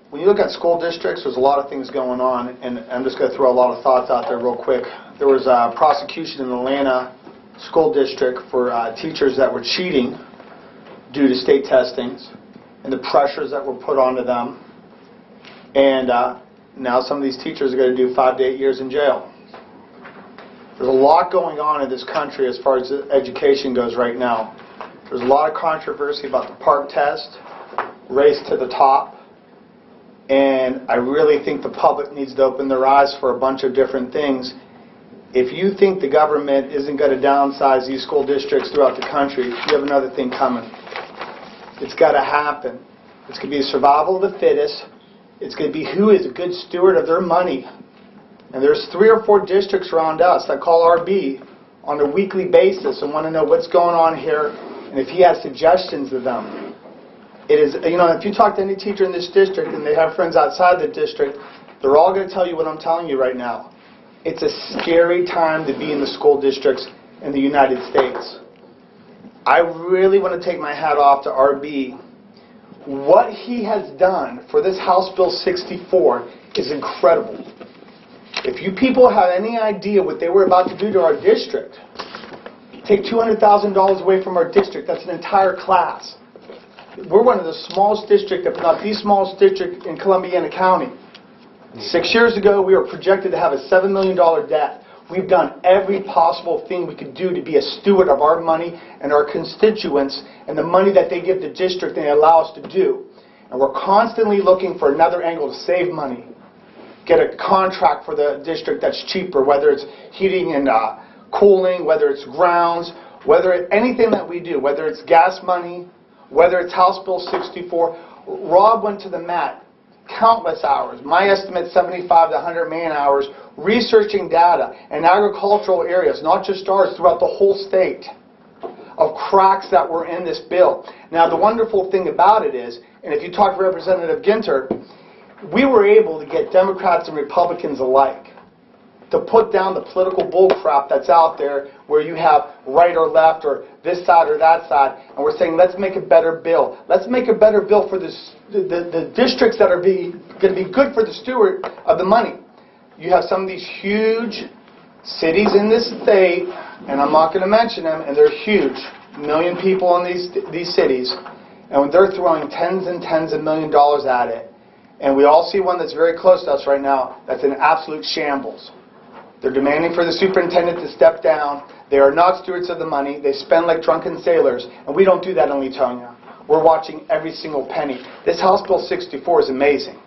when you look at school districts, there's a lot of things going on, and I'm just going to throw a lot of thoughts out there real quick. There was a prosecution in the Atlanta school district for teachers that were cheating due to state testings and the pressures that were put onto them. And now some of these teachers are going to do 5 to 8 years in jail. There's a lot going on in this country as far as education goes right now. There's a lot of controversy about the PARCC test, race to the top, and I really think the public needs to open their eyes for a bunch of different things. If you think the government isn't going to downsize these school districts throughout the country, you have another thing coming. It's got to happen. It's going to be survival of the fittest. It's going to be who is a good steward of their money. And there's 3 or 4 districts around us that call RB on a weekly basis and want to know what's going on here and if he has suggestions to them. It is, if you talk to any teacher in this district and they have friends outside the district, they're all going to tell you what I'm telling you right now. It's a scary time to be in the school districts in the United States. I really want to take my hat off to RB. What he has done for this House Bill 64 is incredible. If you people have any idea what they were about to do to our district, take $200,000 away from our district, that's an entire class. We're one of the smallest districts, if not the smallest district in Columbiana County. 6 years ago, we were projected to have a $7 million debt. We've done every possible thing we could do to be a steward of our money and our constituents and the money that they give the district and they allow us to do. And we're constantly looking for another angle to save money. Get a contract for the district that's cheaper, whether it's heating and cooling, whether it's grounds, whether it's anything that we do, whether it's gas money, whether it's House Bill 64. Rob went to the mat countless hours, my estimate 75 to 100 man hours, researching data in agricultural areas, not just ours, throughout the whole state, of cracks that were in this bill. Now, the wonderful thing about it is, and if you talk to Representative Ginter, we were able to get Democrats and Republicans alike to put down the political bullcrap that's out there where you have right or left or this side or that side, and we're saying let's make a better bill. Let's make a better bill for the districts that are going to be good for the steward of the money. You have some of these huge cities in this state, and I'm not going to mention them, and they're huge. 1 million people in these cities, and when they're throwing tens and tens of $1 million at it, and we all see one that's very close to us right now that's in absolute shambles. They're demanding for the superintendent to step down. They are not stewards of the money. They spend like drunken sailors, and we don't do that in Leetonia. We're watching every single penny. This House Bill 64 is amazing.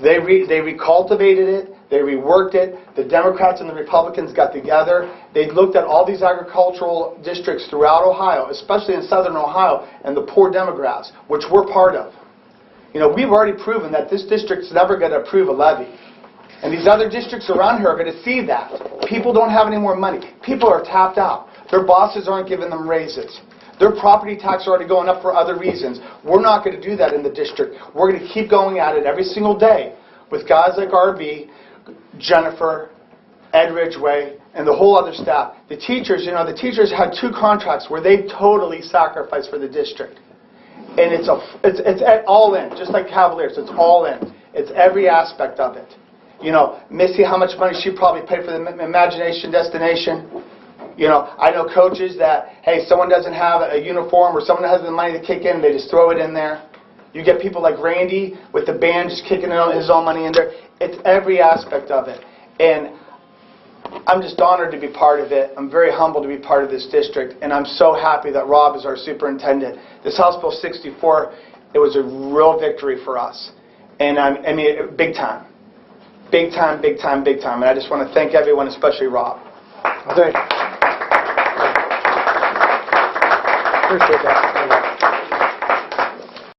They recultivated it. They reworked it. The Democrats and the Republicans got together. They looked at all these agricultural districts throughout Ohio, especially in southern Ohio, and the poor demographics, which we're part of. We've already proven that this district's never going to approve a levy. And these other districts around here are going to see that. People don't have any more money. People are tapped out. Their bosses aren't giving them raises. Their property tax are already going up for other reasons. We're not going to do that in the district. We're going to keep going at it every single day with guys like RB, Jennifer, Ed Ridgway, and the whole other staff. The teachers, the teachers had 2 contracts where they totally sacrificed for the district. And it's all in, just like Cavaliers. It's all in. It's every aspect of it. Missy, how much money she probably paid for the Imagination Destination. I know coaches that, hey, someone doesn't have a uniform or someone has the money to kick in, they just throw it in there. You get people like Randy with the band just kicking his own money in there. It's every aspect of it. And I'm just honored to be part of it. I'm very humbled to be part of this district. And I'm so happy that Rob is our superintendent. This House Bill 64, it was a real victory for us. And I mean, big time. Big time, big time, big time. And I just want to thank everyone, especially Rob. Thank you. Appreciate that.